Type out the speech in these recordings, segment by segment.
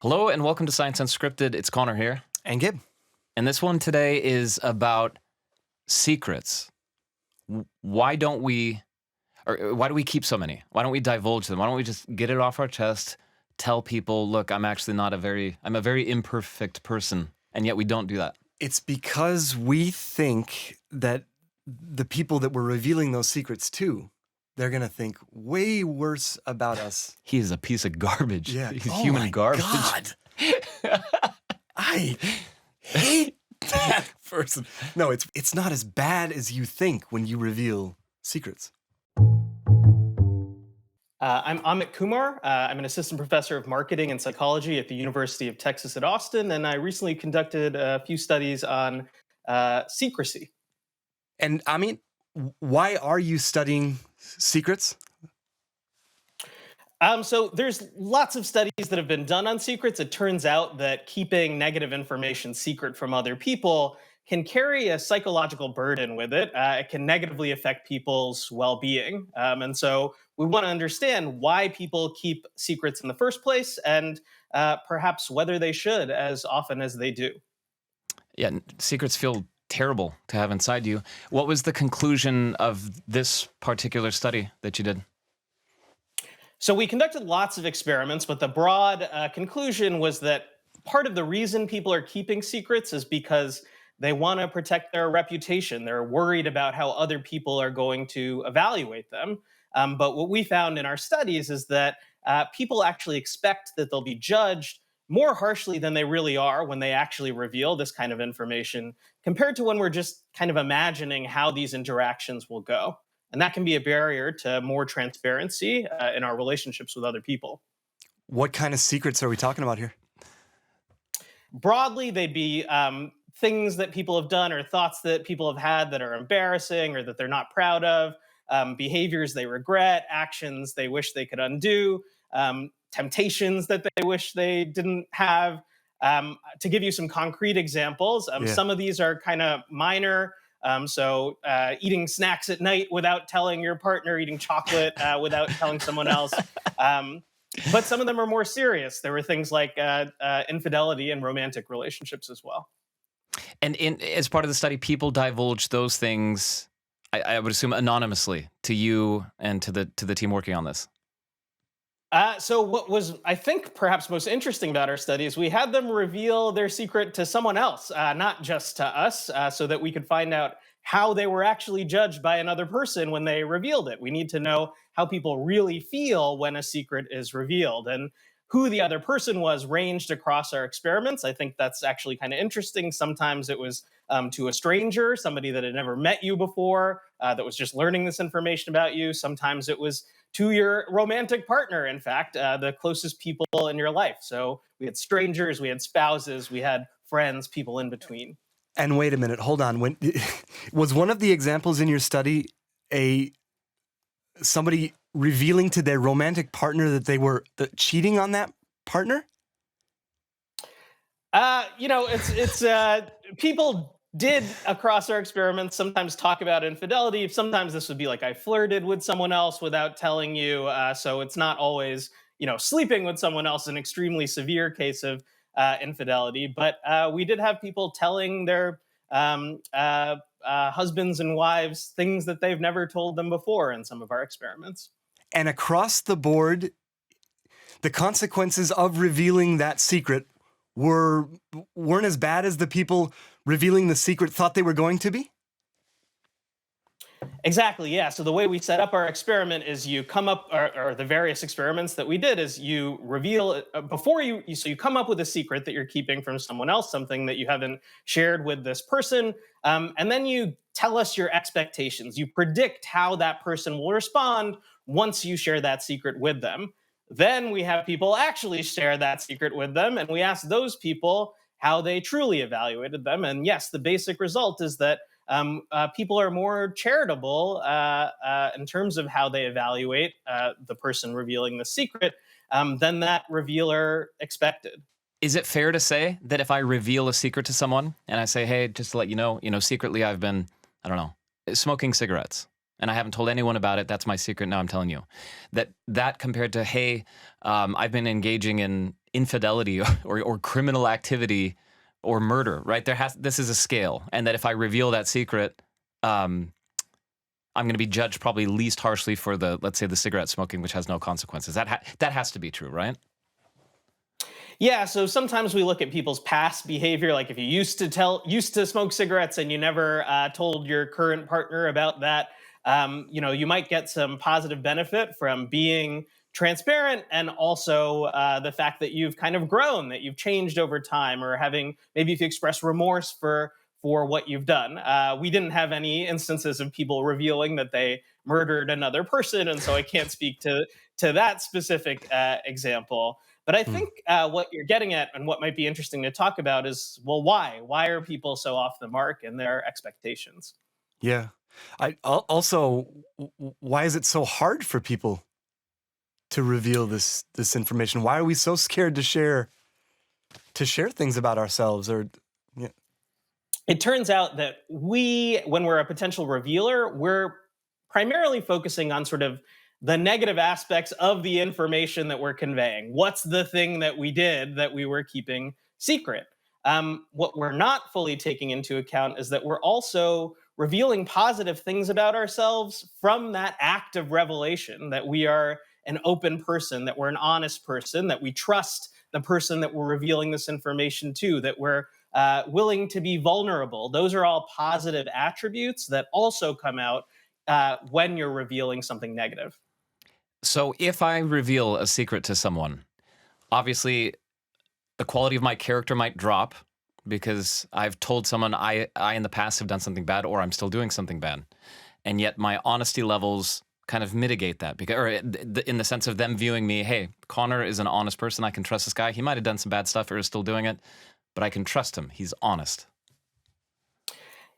Hello and welcome to Science Unscripted. It's Connor here. And Gabe. And this one today is about secrets. Why do we keep so many? Why don't we divulge them? Why don't we just get it off our chest, tell people, look, I'm a very imperfect person, and yet we don't do that. It's because we think that the people that we're revealing those secrets to, they're going to think way worse about us. He is a piece of garbage. Yeah. He's human garbage. God. I hate that person. No, it's not as bad as you think when you reveal secrets. I'm Amit Kumar. I'm an assistant professor of marketing and psychology at the University of Texas at Austin, and I recently conducted a few studies on secrecy. And Amit, why are you studying secrets? So there's lots of studies that have been done on secrets. It turns out that keeping negative information secret from other people can carry a psychological burden with it. It can negatively affect people's well-being. And so we want to understand why people keep secrets in the first place and perhaps whether they should as often as they do. Yeah, secrets feel terrible to have inside you. What was the conclusion of this particular study that you did? So we conducted lots of experiments, but the broad conclusion was that part of the reason people are keeping secrets is because they want to protect their reputation. They're worried about how other people are going to evaluate them. But what we found in our studies is that people actually expect that they'll be judged more harshly than they really are when they actually reveal this kind of information, compared to when we're just kind of imagining how these interactions will go. And that can be a barrier to more transparency in our relationships with other people. What kind of secrets are we talking about here? Broadly, they'd be things that people have done or thoughts that people have had that are embarrassing or that they're not proud of, behaviors they regret, actions they wish they could undo, temptations that they wish they didn't have. To give you some concrete examples, some of these are kind of minor. So eating snacks at night without telling your partner, eating chocolate without telling someone else. But some of them are more serious. There were things like infidelity in romantic relationships as well. And as part of the study, people divulge those things, I would assume, anonymously to you and to the team working on this. So what was, I think, perhaps most interesting about our study is we had them reveal their secret to someone else, not just to us, so that we could find out how they were actually judged by another person when they revealed it. We need to know how people really feel when a secret is revealed. And who the other person was ranged across our experiments. I think that's actually kind of interesting. Sometimes it was to a stranger, somebody that had never met you before, that was just learning this information about you. Sometimes it was to your romantic partner, in fact, the closest people in your life. So we had strangers, we had spouses, we had friends, people in between. And wait a minute, hold on. Was one of the examples in your study somebody revealing to their romantic partner that they were cheating on that partner? It's people did across our experiments sometimes talk about infidelity. Sometimes this would be like I flirted with someone else without telling you. So it's not always, sleeping with someone else, an extremely severe case of infidelity. But we did have people telling their husbands and wives things that they've never told them before in some of our experiments. And across the board, the consequences of revealing that secret weren't as bad as the people revealing the secret thought they were going to be? Exactly, yeah. So the way we set up our experiment is you come up, or the various experiments that we did is you reveal, so you come up with a secret that you're keeping from someone else, something that you haven't shared with this person, and then you tell us your expectations. You predict how that person will respond once you share that secret with them. Then we have people actually share that secret with them, and we ask those people how they truly evaluated them. And yes, the basic result is that people are more charitable in terms of how they evaluate the person revealing the secret than that revealer expected. Is it fair to say that if I reveal a secret to someone and I say, hey, just to let you know, secretly I've been, I don't know, smoking cigarettes, and I haven't told anyone about it. That's my secret. Now I'm telling you. That compared to, hey, I've been engaging in infidelity or criminal activity or murder, right? This is a scale, and that if I reveal that secret, I'm going to be judged probably least harshly for let's say the cigarette smoking, which has no consequences. That has to be true, right? Yeah, so sometimes we look at people's past behavior, like if you used to smoke cigarettes and you never told your current partner about that, you might get some positive benefit from being transparent, and also the fact that you've kind of grown, that you've changed over time, or maybe if you express remorse for what you've done. We didn't have any instances of people revealing that they murdered another person, and so I can't speak to that specific example. But I think what you're getting at, and what might be interesting to talk about, is, well, why? Why are people so off the mark in their expectations? Yeah. Also, why is it so hard for people to reveal this information? Why are we so scared to share things about ourselves? Or yeah. It turns out that when we're a potential revealer, we're primarily focusing on sort of the negative aspects of the information that we're conveying. What's the thing that we did that we were keeping secret? What we're not fully taking into account is that we're also revealing positive things about ourselves from that act of revelation, that we are an open person, that we're an honest person, that we trust the person that we're revealing this information to, that we're willing to be vulnerable. Those are all positive attributes that also come out when you're revealing something negative. So if I reveal a secret to someone, obviously the quality of my character might drop because I've told someone I in the past have done something bad, or I'm still doing something bad. And yet my honesty levels kind of mitigate that, because, or in the sense of them viewing me, hey, Connor is an honest person. I can trust this guy. He might have done some bad stuff or is still doing it, but I can trust him. He's honest.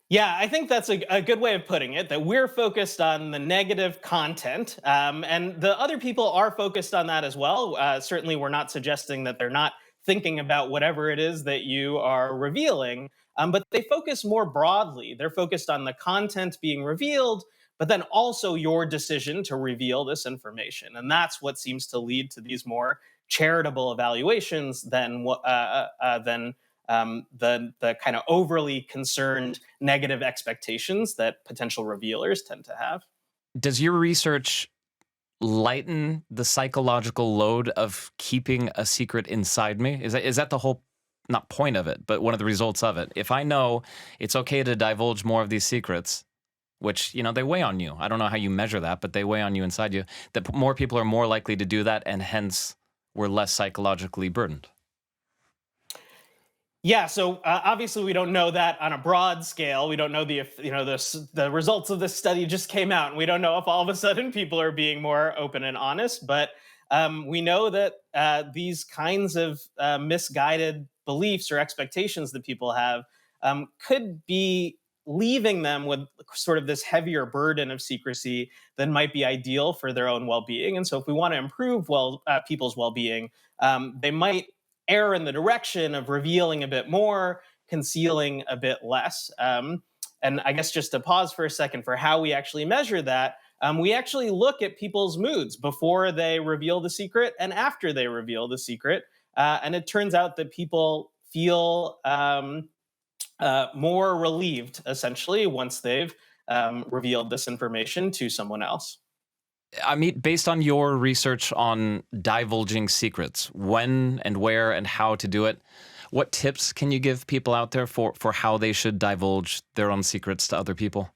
Yeah, I think that's a good way of putting it, that we're focused on the negative content, and the other people are focused on that as well. Certainly, we're not suggesting that they're not thinking about whatever it is that you are revealing, but they focus more broadly. They're focused on the content being revealed, but then also your decision to reveal this information. And that's what seems to lead to these more charitable evaluations than the kind of overly concerned negative expectations that potential revealers tend to have. Does your research lighten the psychological load of keeping a secret inside me? Is that the whole, not point of it, but one of the results of it? If I know it's okay to divulge more of these secrets, which, they weigh on you. I don't know how you measure that, but they weigh on you inside you, that more people are more likely to do that, and hence we're less psychologically burdened. Yeah, so obviously we don't know that on a broad scale. We don't know the results of this study just came out, and we don't know if all of a sudden people are being more open and honest. But we know that these kinds of misguided beliefs or expectations that people have could be leaving them with sort of this heavier burden of secrecy than might be ideal for their own well-being. And so, if we want to improve people's well-being, they might err in the direction of revealing a bit more, concealing a bit less. And I guess just to pause for a second for how we actually measure that, we actually look at people's moods before they reveal the secret and after they reveal the secret. And it turns out that people feel more relieved, essentially, once they've revealed this information to someone else. I mean, based on your research on divulging secrets, when and where and how to do it, what tips can you give people out there for how they should divulge their own secrets to other people?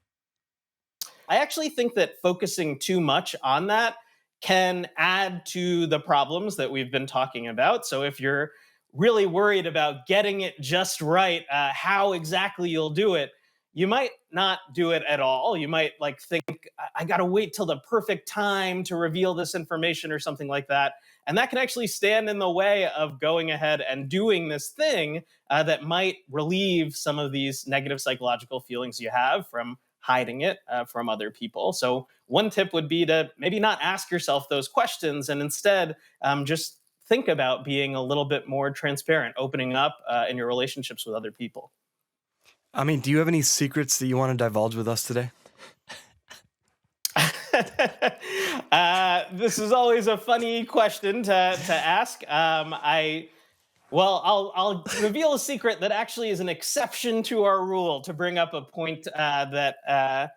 I actually think that focusing too much on that can add to the problems that we've been talking about. So if you're really worried about getting it just right, how exactly you'll do it, you might not do it at all. You might think, I got to wait till the perfect time to reveal this information or something like that. And that can actually stand in the way of going ahead and doing this thing that might relieve some of these negative psychological feelings you have from hiding it from other people. So one tip would be to maybe not ask yourself those questions, and instead just think about being a little bit more transparent, opening up in your relationships with other people. I mean, do you have any secrets that you want to divulge with us today? This is always a funny question to ask. I'll reveal a secret that actually is an exception to our rule to bring up a point that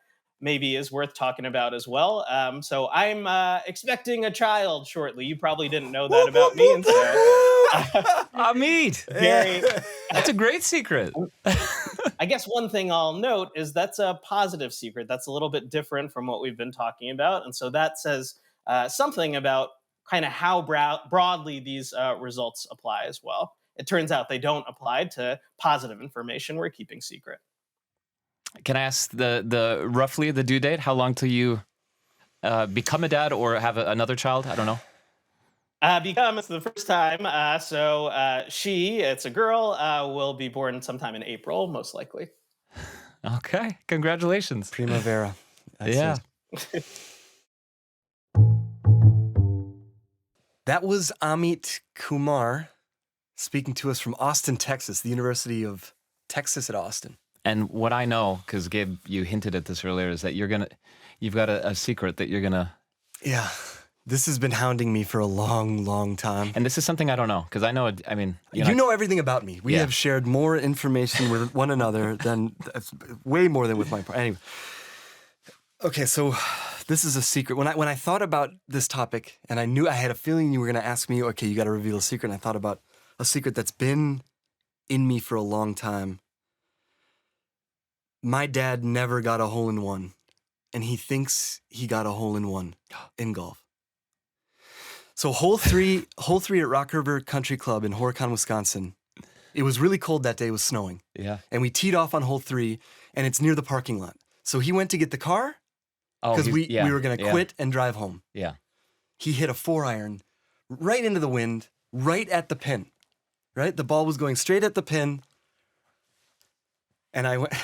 maybe is worth talking about as well. So I'm expecting a child shortly. You probably didn't know that about me, and so Amit, very. that's a great secret. I guess one thing I'll note is that's a positive secret. That's a little bit different from what we've been talking about, and so that says something about kind of how broadly these results apply as well. It turns out they don't apply to positive information we're keeping secret. Can I ask the roughly the due date? How long till you become a dad or have another child? I don't know. Become it's the first time. It's a girl, will be born sometime in April, most likely. Okay, congratulations. Primavera. Yeah. That was Amit Kumar speaking to us from Austin, Texas, the University of Texas at Austin. And what I know, because Gabe, you hinted at this earlier, is that you've got a secret that you're gonna. Yeah, this has been hounding me for a long, long time. And this is something I don't know, because I know. I mean, you know everything about me. We have shared more information with one another than way more than with my partner. Anyway, okay, so this is a secret. When I thought about this topic, and I knew I had a feeling you were going to ask me, okay, you got to reveal a secret. And I thought about a secret that's been in me for a long time. My dad never got a hole-in-one, and he thinks he got a hole-in-one in golf. So hole three at Rock River Country Club in Horicon, Wisconsin. It was really cold that day. It was snowing. Yeah. And we teed off on hole 3, and it's near the parking lot. So he went to get the car because we were going to quit and drive home. Yeah. He hit a 4-iron right into the wind, right at the pin. Right? The ball was going straight at the pin. And I went...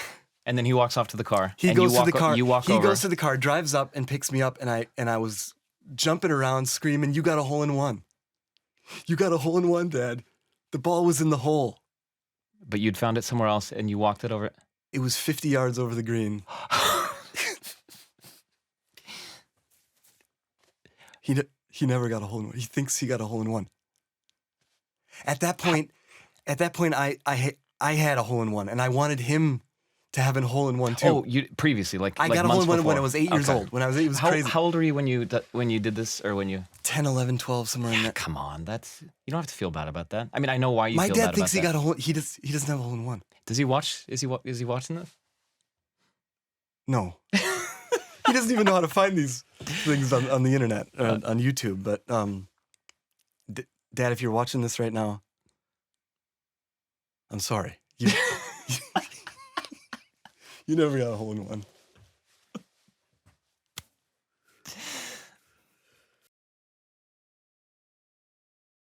And then he walks off to the car. He goes to the car. You walk he over. goes to the car, drives up, and picks me up. And I was jumping around, screaming, "You got a hole-in-one! You got a hole-in-one, Dad! The ball was in the hole." But you'd found it somewhere else, and you walked it over. It was 50 yards over the green. He never got a hole-in-one. He thinks he got a hole-in-one. At that point, I had a hole-in-one, and I wanted him to have a hole-in-one too. Oh, you previously I got a hole-in-one when I was 8 years old. When I was 8, it was crazy. How old were you when you did this, or when you? 10, 11, 12, somewhere in there. Come on, you don't have to feel bad about that. I mean, I know why you My feel bad dad about thinks he that. got a hole. He doesn't have a hole-in-one. Does he watch? Is he watching this? No. He doesn't even know how to find these things on the internet, on YouTube. But Dad, if you're watching this right now, I'm sorry. You never got a hole-in-one.